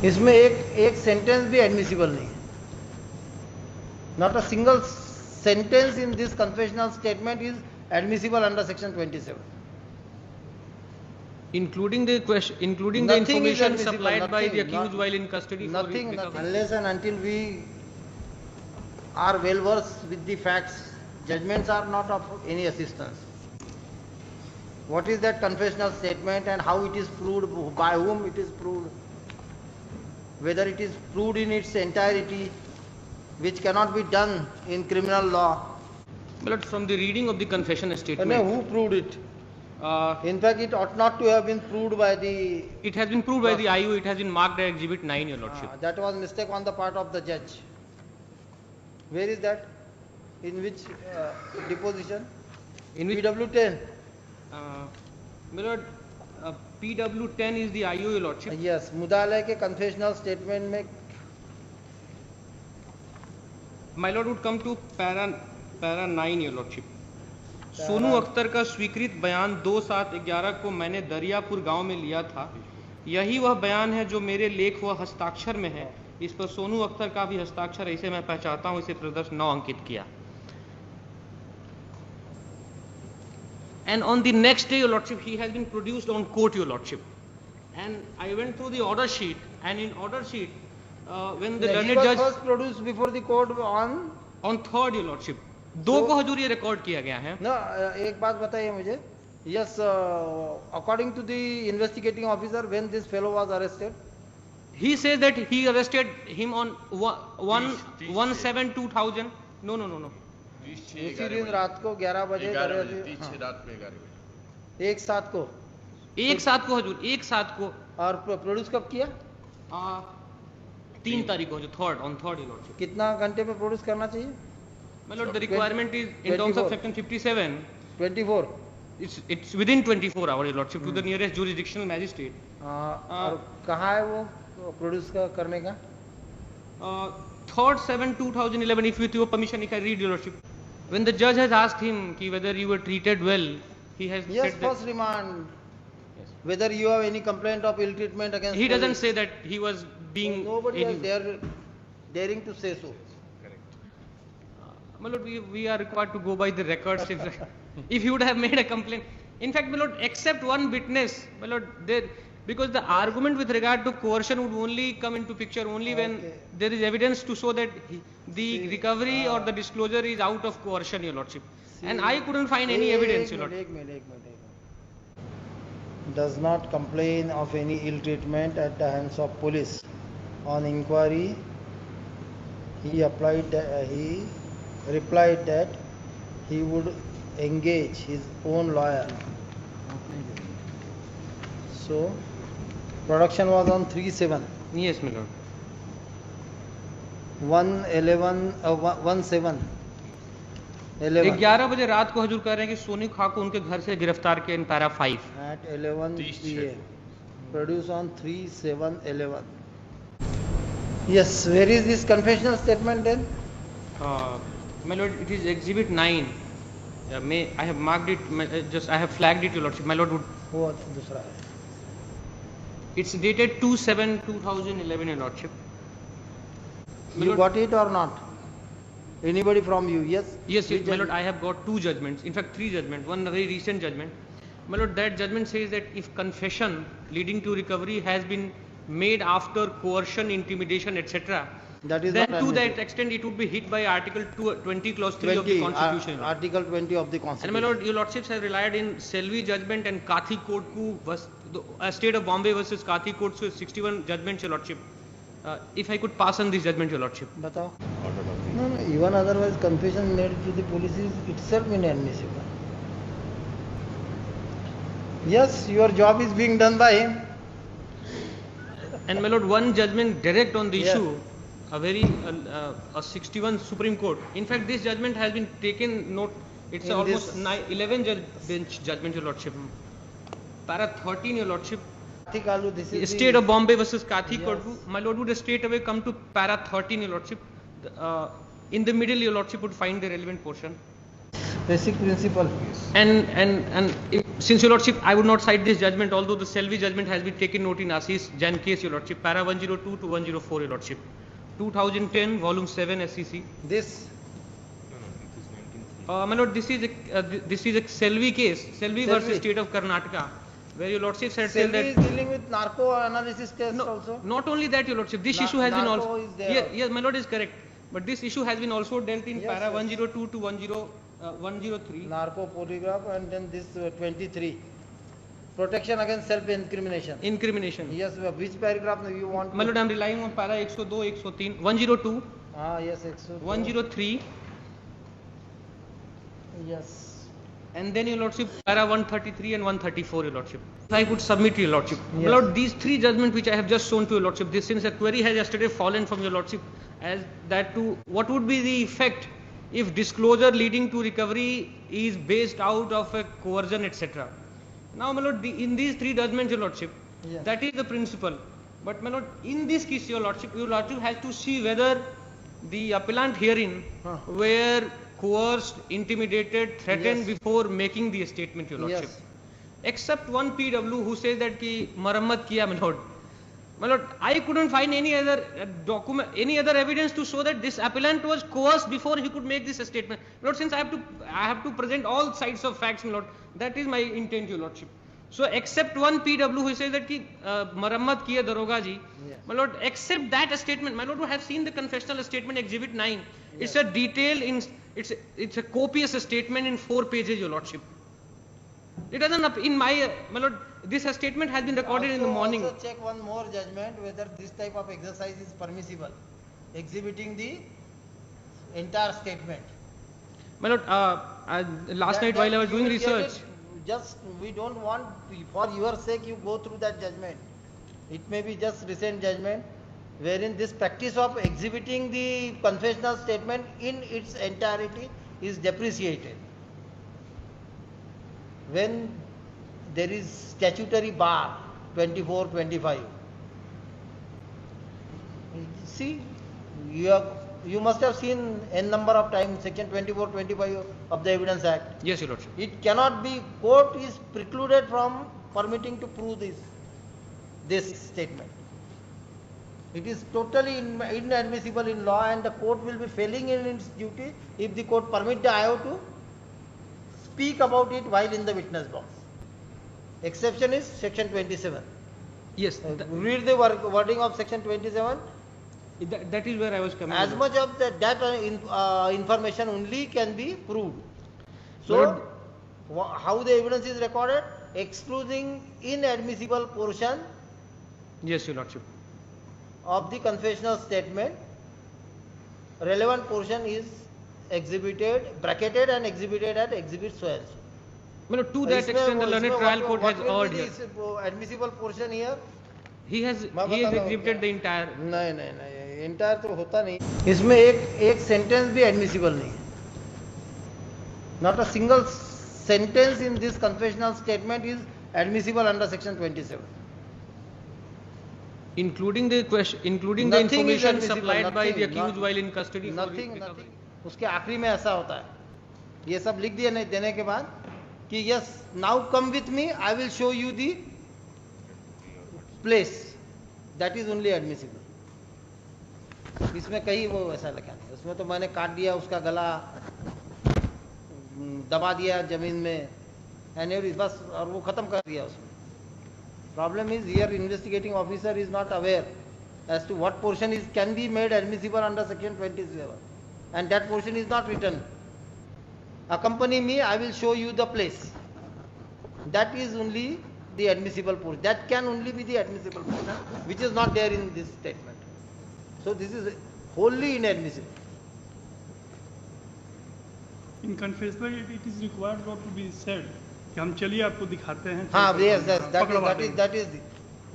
इसमें एक सेंटेंस भी एडमिसिबल नहीं है. Not a single sentence in this confessional statement is admissible under section 27. Including the question, including the information supplied by the accused while in custody. Nothing, unless and until we are well versed with the facts, judgments are not of any assistance. What is that confessional statement and how it is proved, by whom it is proved, whether it is proved in its entirety, which cannot be done in criminal law. But from the reading of the confession statement. No, who proved it? In fact, it ought not to have been proved by the... It has been proved by the IU, it has been marked as Exhibit 9, Your Lordship. That was mistake on the part of the judge. Where is that? In which deposition? In which? PW10. My Lord, PW10 is the IU, Your Lordship. Yes, Mudalay ke confessional statement mein. My Lord would come to para 9, Your Lordship. Sonu Akhtar का स्वीकृत बयान 2/7/11 को मैंने दरियापुर गांव में लिया था. यही वह बयान है जो मेरे लेख व हस्ताक्षर में है. इस पर सोनू अख्तर का भी हस्ताक्षर इसे मैं पहचानता हूं. इसे प्रदर्शन 9 अंकित किया. And on the next day, Your Lordship, he has been produced on court, Your Lordship. And I went through the order sheet, and in order sheet, when the learned judge was first produced before the court on 3rd, Your Lordship. 2 को हजूर ये record किया गया है. ना एक बात बताइए मुझे. Yes, according to the investigating officer, when this fellow was arrested, he says that he arrested him on 1/7/2000. No. उसी दिन रात को 11 बजे. एक साथ को हजूर, एक साथ को. और प्रोड्यूस कब किया? 3 तारीख को, 3rd, Your Lordship. कितना घंटे में प्रोड्यूस करना चाहिए? My Lord, the requirement is in terms of section 57. 24. It's within 24 hours, Your Lordship, to the nearest jurisdictional magistrate. और कहाँ है वो प्रोड्यूस करने का? 3/7/2011. If with your permission, if I read, Your Lordship, when the judge has asked him whether you were treated well, he has yes, said first remand. Yes. Whether you have any complaint of ill treatment against. He doesn't say that he was being. Nobody is daring to say so. My Lord, we are required to go by the records. If you would have made a complaint, in fact, my Lord, except one witness, my Lord, because the argument with regard to coercion would only come into picture only when there is evidence to show that the recovery or the disclosure is out of coercion, Your Lordship. And I couldn't find any evidence, Your Lordship. Does not complain of any ill treatment at the hands of police. On inquiry, he replied that he would engage his own lawyer. So, production was on 3/7. Yes, my Lord. 1/11/17. 11 बजे रात को हजूर कह रहे हैं कि सोनी खां को उनके घर से गिरफ्तार किया in para 5. At 11 p.m. Produced on 3/7/11. Yes, where is this confessional statement then? My Lord, it is Exhibit 9. I have marked it. I have flagged it, Your Lordship. My Lord would. What दूसरा है? It's dated 2/7/2011, Your Lordship. You got it or not? Anybody from you? Yes. Yes, my Lord. I have got 2 judgments. In fact, 3 judgments. One very recent judgment. My Lord, that judgment says that if confession leading to recovery has been made after coercion, intimidation, etc., then to that extent it would be hit by Article 20, Clause 3 of the Constitution. Article 20 of the Constitution. And my Lord, Your Lordships have relied in Selvi judgment and Kathi Court State of Bombay versus Kathi Court 61 judgment, Your Lordship. If I could pass on this judgment, Your Lordship. बताओ. No, even otherwise confession made to the police is itself inadmissible. Yes, your job is being done by him. And my Lord, one judgment direct on the issue, a 61 Supreme Court. In fact, this judgment has been taken note. It's almost 11 bench judgment, Your Lordship. Para 13, Your Lordship. State of Bombay versus Kathi Kodvu. My Lord would straight away come to para 13, Your Lordship. In the middle, Your Lordship would find the relevant portion. Basic principle. And since your lordship, I would not cite this judgment, although the Selvi judgment has been taken note in Assis Jan case, your lordship, para 102 to 104, your lordship, 2010, volume 7, SEC. This. My lord, this is a Selvi case, Selvi versus State of Karnataka, where your lordship said Selvi that is dealing with narco analysis test also. not only that, your lordship, this issue has been also. Is there. Yes, my lord is correct, but this issue has been also dealt in para 102 to 103. Narco polygraph, and then this 23. Protection against self-incrimination. Incrimination. Yes, which paragraph you want? My lord, I am relying on para 102, 103, 102. Yes, 102. 103. Yes. And then your lordship, para 133 and 134, your lordship. If I could submit to your lordship. Yes. My lord, these three judgments which I have just shown to your lordship, this, since a query has yesterday fallen from your lordship, as that to what would be the effect if disclosure leading to recovery is based out of a coercion, etc. Now, my lord, in these three judgments, your lordship, Yes. that is the principle. But my lord, in this case, your lordship has to see whether the appellant herein were coerced, intimidated, threatened Yes. before making the statement, your lordship. Yes. Except one PW who says that ki marammat kiya, my lord. My lord, I couldn't find any other document, any other evidence to show that this appellant was coerced before he could make this statement. My lord, since I have to present all sides of facts, my lord, that is my intent, your lordship. So except one PW who says that ki marammat kiya daroga ji, Yes. my lord, except that statement, my lord, who have seen the confessional statement exhibit 9. It's a detailed, it's a copious statement in 4 pages, your lordship. It doesn't, in my lord, this statement has been recorded in the morning. Also check one more judgment whether this type of exercise is permissible, exhibiting the entire statement. My lord, last night while I was doing research. Just we don't want, for your sake you go through that judgment. It may be just recent judgment wherein this practice of exhibiting the confessional statement in its entirety is depreciated. When there is statutory bar 24, 25. See, you must have seen n number of times section 24, 25 of the Evidence Act. Yes, your lordship. It cannot be, court is precluded from permitting to prove this statement. It is totally inadmissible in law, and the court will be failing in its duty if the court permit the IO to speak about it while in the witness box. Exception is section 27. Yes, Read the wording of section 27. that is where I was coming. As much of that information only can be proved. So, how the evidence is recorded? Excluding inadmissible portion Yes, your lordship. of the confessional statement, relevant portion is exhibited, bracketed and exhibited at exhibit so and so. Well, to that extent, the learned trial court has urged. Admissible portion here. He has exhibited the entire. नहीं entire तो होता नहीं. इसमें एक sentence भी admissible नहीं है. Not a single sentence in this confessional statement is admissible under section 27. Including the question, including the information supplied by the accused while in custody. Nothing. उसके आखिरी में ऐसा होता है. ये सब लिख दिए देने के बाद कि yes, now come with me, I will show you the place. That is only admissible. इसमें कहीं वो ऐसा लिखा नहीं. उसमें तो मैंने काट दिया उसका गला, दबा दिया जमीन में, and बस और वो खत्म कर दिया उसमें. Problem is here investigating officer is not aware as to what portion can be made admissible under section 27, and that portion is not written. Accompany me, I will show you the place. That is only the admissible portion. That can only be the admissible portion, which is not there in this statement. So this is wholly inadmissible. In confessional it is required not to be said कि हम चलिए आपको दिखाते हैं. हाँ, yes, that is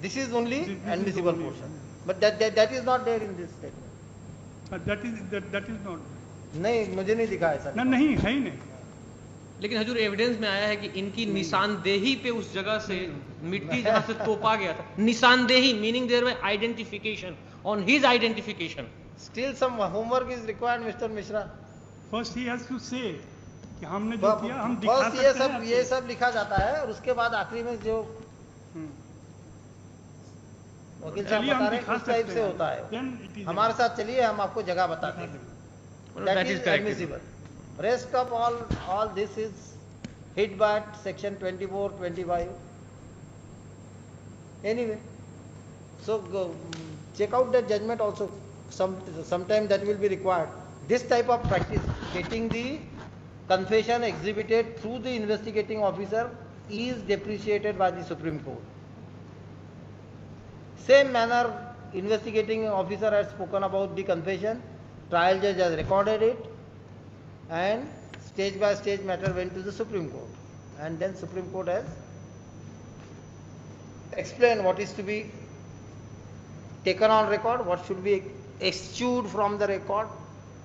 this is only admissible portion, but that is not there in this statement. That is not. नहीं, मुझे नहीं दिखा ऐसा. नहीं है ही नहीं. लेकिन हजूर एविडेंस में आया है कि इनकी निशानदेही पे उस जगह से मिट्टी जहां से तोपा गया था, निशानदेही meaning thereby identification, on his identification. Still some homework is required, Mr. Mishra. First he has to say कि हमने जो किया हम दिखा फर्स्ट सकते हैं ये सब लिखा जाता है और उसके बाद आखिरी में जो वकील साहब चलिए हम बता रहे दिखा हैं उस टाइप सकते से हैं। होता है। Then it is हमारे साथ चलिए, हम आपको जगह बताते हैं। That is admissible. Rest of all this is hit by section 24, 25. Anyway, so check out the judgment also. Sometime that will be required. This type of practice, getting the confession exhibited through the investigating officer, is depreciated by the Supreme Court. Same manner, investigating officer has spoken about the confession, trial judge has recorded it, and stage by stage matter went to the Supreme Court, and then Supreme Court has explained what is to be taken on record, what should be eschewed from the record,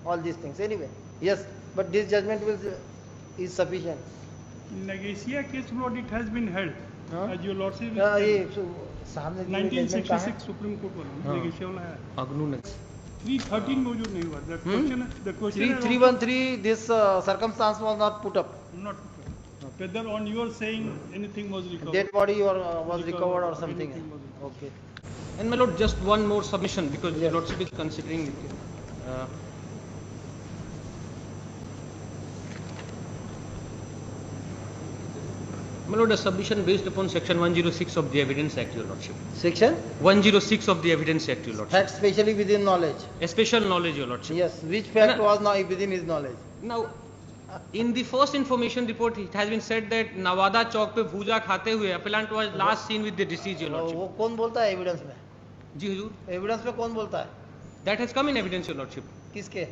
all these things. Anyway, yes, but this judgment is sufficient. Negesia case, Lord, it has been held. As your lordship is ये सामने 1966 Supreme Court वाला नेगेशिया वाला है। Agnu next 313 में जो नहीं हुआ। The question is 313, this circumstance was not put up. not whether on your saying anything was recovered. Dead body or was recovered or something. Anything was recovered. Okay. And my lord, just one more submission because Yes. your lordship is considering it. My lord, a submission based upon section 106 of the Evidence Act, your lordship. Section? 106 of the Evidence Act, your lordship. Fact specially within knowledge. A special knowledge, your lordship. Yes. Which fact No. was not within his knowledge? Now, in the first information report, it has been said that Nawada Chowk पे भूजा खाते हुए appellant was last seen with the deceased, your lordship. वो कौन बोलता है evidence में? जी हुजूर. Evidence में कौन बोलता है? That has come in evidence, your lordship. किसके?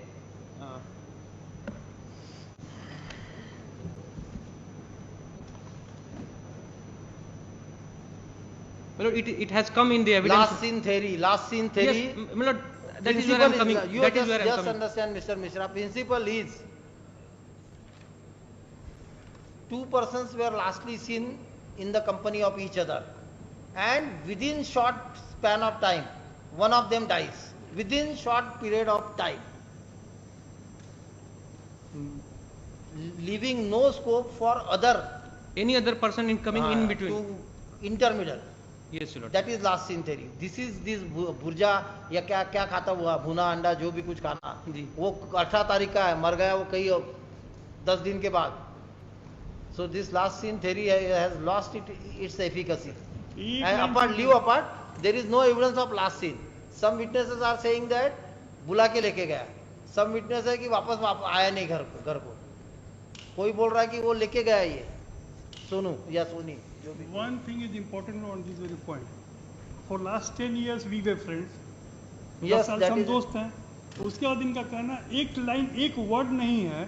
My lord, it has come in the evidence. Last seen theory. Yes, my lord, that is where I am coming. You That is where I am just coming. understand, Mr. Mishra. Principle is two persons were lastly seen in the company of each other, and within short span of time, one of them dies. Within short period of time, leaving no scope for Any other person in coming in between. to intermediate. Yes, your lord. That is last seen theory. This is this भुर्जा या क्या क्या खाता हुआ भुना अंडा जो भी कुछ खाना जी. वो 18 तारीख का है, मर गया वो कई 10 दिन के बाद. So this last seen theory has lost its efficacy. And leave apart, there is no evidence of last seen. Some witnesses are saying that बुला के लेके गया. Some witness है कि वापस आया नहीं घर को. कोई बोल रहा है कि वो लेके गया ये सोनू या Soni. One thing is important on this very point. For last 10 years we were friends. Yes, 10 साल that से हम is दोस्त हैं. उसके बाद इनका कहना एक लाइन एक वर्ड नहीं है.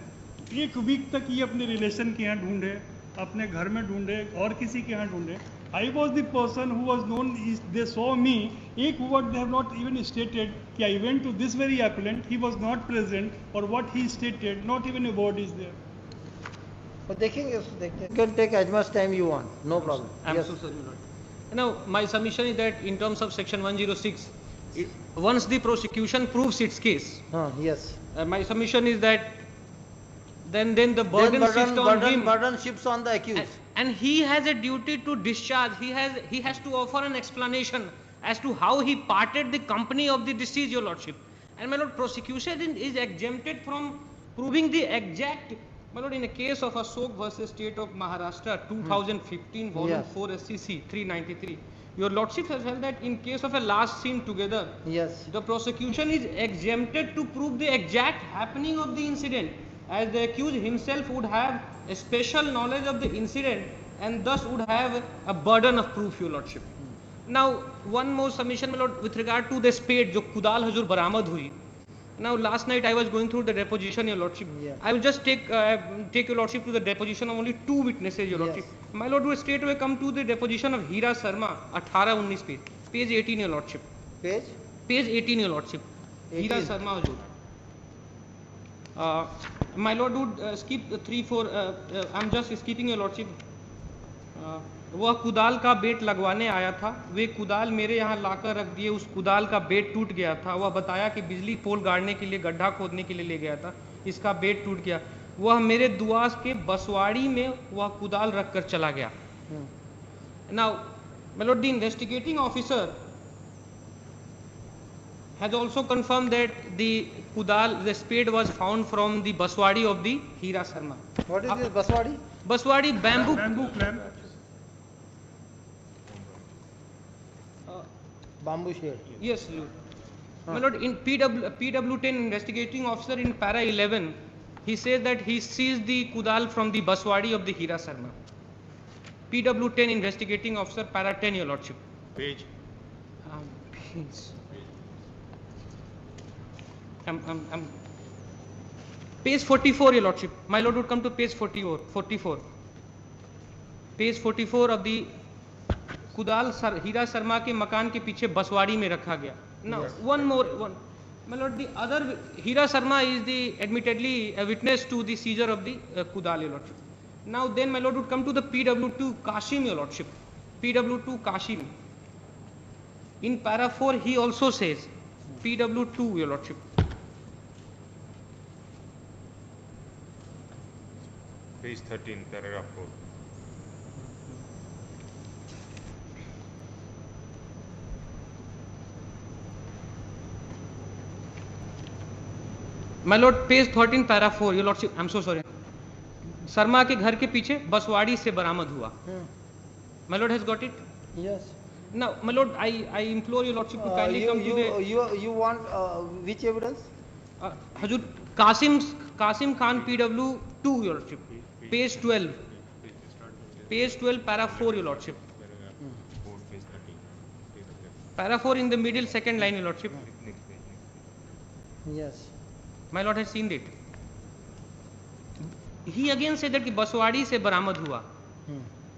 एक वीक तक ये अपने रिलेशन के यहाँ ढूंढे, अपने घर में ढूंढे और किसी के यहाँ ढूंढे. I was the person who was known. They saw me. एक word they have not even stated कि I went to this very appellant. He was not present or what he stated. Not even a word is there. तो देखेंगे उसको देखते हैं. You can take as much time you want, no problem. I'm Yes. so sorry, my lord. Now, my submission is that in terms of section 106, once the prosecution proves its case, Yes. my submission is that then the burden shifts on him. Burden shifts on the accused. And he has a duty to discharge. He has to offer an explanation as to how he parted the company of the deceased, your lordship. And my lord, prosecution is exempted from proving the exact. My lord, in a case of Ashok versus State of Maharashtra, 2015, volume Yes. 4 SCC 393, your lordship has held that in case of a last seen together, Yes. the prosecution is exempted to prove the exact happening of the incident, as the accused himself would have a special knowledge of the incident and thus would have a burden of proof, your lordship. Now, one more submission, my lord, with regard to the spade जो कुदाल हजूर बरामद हुई. Now, last night I was going through the deposition, your lordship. Yeah. I will just take your lordship to the deposition of only two witnesses, your lordship. Yes. My lord will straight away come to the deposition of Hira Sharma, 18-19 page 18, your lordship. Page? Page 18, your lordship. 18. Hira Sharma huzur. My lord would skip 3-4. I'm just skipping, your lordship. वह कुदाल का बेट लगवाने आया था. वे कुदाल मेरे यहाँ लाकर रख दिए. उस कुदाल का बेट टूट गया था. वह बताया कि बिजली पोल गाड़ने के लिए गड्ढा खोदने के लिए ले गया था. इसका बेट टूट गया. वह मेरे दुआस के बसवाड़ी में वह कुदाल रख कर चला गया. Now, my lord, the investigating officer has also confirmed that the kudal, the spade was found from the baswadi of the Hira Sharma. What is this Baswadi? Baswadi bamboo. Bamboo clamp. Bamboo shade. Yes, Lord. My lord, in PW10 investigating officer in para 11, he says that he seized the kudal from the baswadi of the Hira Sharma. PW10 investigating officer para 10, your lordship. Page. Please. Page 44, your lordship. My lord would come to page 44. Page 44 of the कुदाल हीरा शर्मा के मकान के पीछे बसवाड़ी में रखा गया. Now, one more. My lord, the other Hira Sharma is the admittedly a witness to the seizure of the kudal, your lordship. Now then, my lord would come to the PW2 Kashim, your lordship. PW2 Kashim. In para 4, he also says PW2, your lordship. Page 13, paragraph 4. My lord, page 13, para 4, your lordship. I'm so sorry. Sharma के घर के पीछे बसवाड़ी से बरामद हुआ. My lord has got it. Yes. Now, my lord, I implore your lordship to kindly come to the You want which evidence? Hajur Qasim Khan PW2, your lordship. Page 12. Page 12, para 4, your lordship. Page 13. Para 4 in the middle, second line, your lordship. Next page. Yes. My lord has seen it. He again said that Baswadi se baramad hua.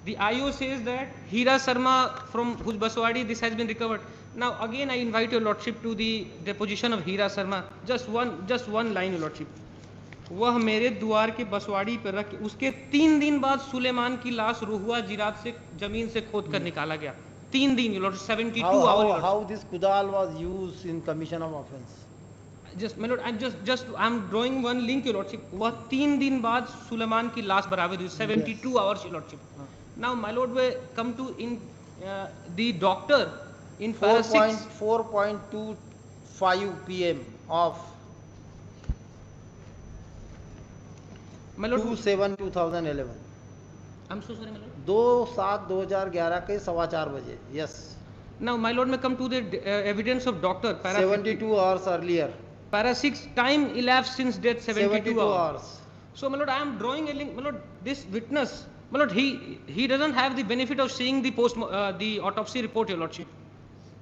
The IO says that Hira Sharma from whose Baswadi this has been recovered. Now again I invite your lordship to the deposition of Hira Sharma. Just one line, your lordship. वह मेरे द्वार के बसवाड़ी पर रख उसके 3 दिन बाद सुलेमान की लाश रोहुआ जिरात से जमीन से खोद कर निकाला गया. 3 दिन, your lordship, 72 hours. How this kudal was used in commission of offence? Just my lord, I'm drawing one link, your lordship. वह 3 दिन बाद सुलेमान की लाश बरामद हुई. 72 hours, your lordship. Now my lord will come to in the doctor in para 6. 4.25 p.m. of My lord, 2/7/2011. I'm so sorry, my lord. 2/7/2011 के 4:15 बजे. Yes. Now my lord may come to the evidence of doctor. Para 72 hours earlier. Para 6, time elapsed since death 72 hours. So my lord, I am drawing a link. My lord, this witness, my lord, he doesn't have the benefit of seeing the the autopsy report, your lordship.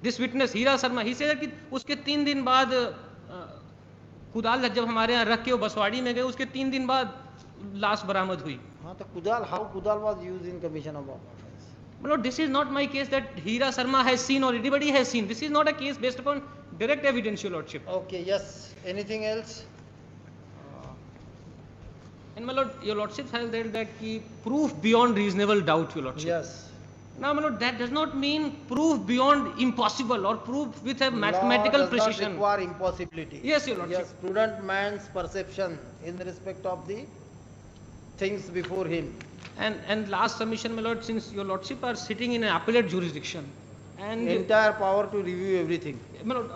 This witness Hira Sharma, he said that उसके 3 दिन बाद कुदाल जब हमारे यहाँ रख के वो बसवाड़ी में गए, उसके 3 दिन बाद लाश बरामद हुई. हाँ तो कुदाल, how kudal was used in commission of offence? My lord, this is not my case that Hira Sharma has seen or anybody has seen. This is not a case based upon direct evidence, your lordship. Okay, yes. Anything else? And my lord, your lordship has said that proof beyond reasonable doubt, your lordship. Yes. Now, my lord, that does not mean proof beyond impossible or proof with a mathematical Law does precision. not require impossibility. Yes, your lordship. Yes, prudent man's perception in respect of the things before him. And last submission, my lord, since your lordship are sitting in an appellate jurisdiction, and Entire power to review everything. my lord,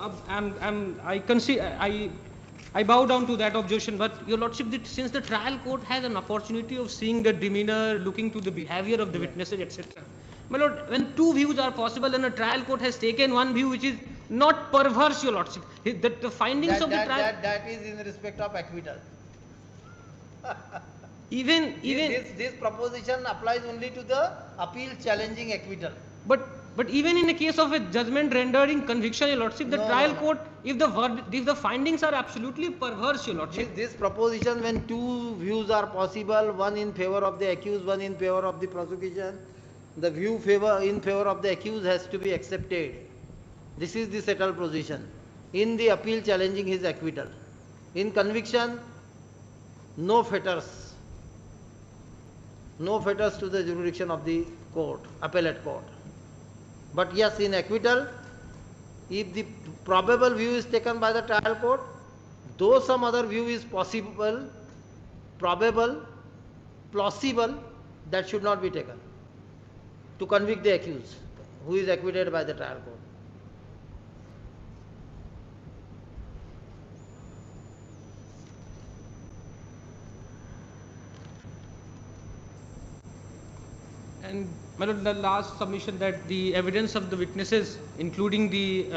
I bow down to that objection. But your lordship, since the trial court has an opportunity of seeing the demeanor, looking to the behavior of the witnesses, etc. My lord, when 2 views are possible and a trial court has taken one view which is not perverse, your lordship, the findings of the trial, that is in respect of acquittal. even This proposition applies only to the appeal challenging acquittal. but even in a case of a judgment rendering conviction, your lordship, the trial court, if the findings are absolutely perverse, your lordship, This proposition, when 2 views are possible, one in favor of the accused, one in favor of the prosecution, the view in favor of the accused has to be accepted. This is the settled position. In the appeal challenging his acquittal. In conviction, no fetters. No fetters to the jurisdiction of the court, appellate court. But yes, in acquittal, if the probable view is taken by the trial court, though some other view is possible, probable, plausible, that should not be taken to convict the accused, who is acquitted by the trial court. And my lord, the last submission that the evidence of the witnesses, including the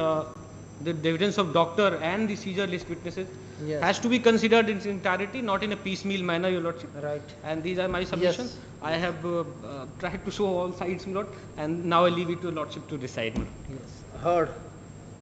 evidence of doctor and the seizure list witnesses, Yes. has to be considered in its entirety, not in a piecemeal manner, your lordship. Right. And these are my submissions. Yes. I have tried to show all sides, my lord, and now I leave it to your lordship to decide. My lord. Yes. Heard.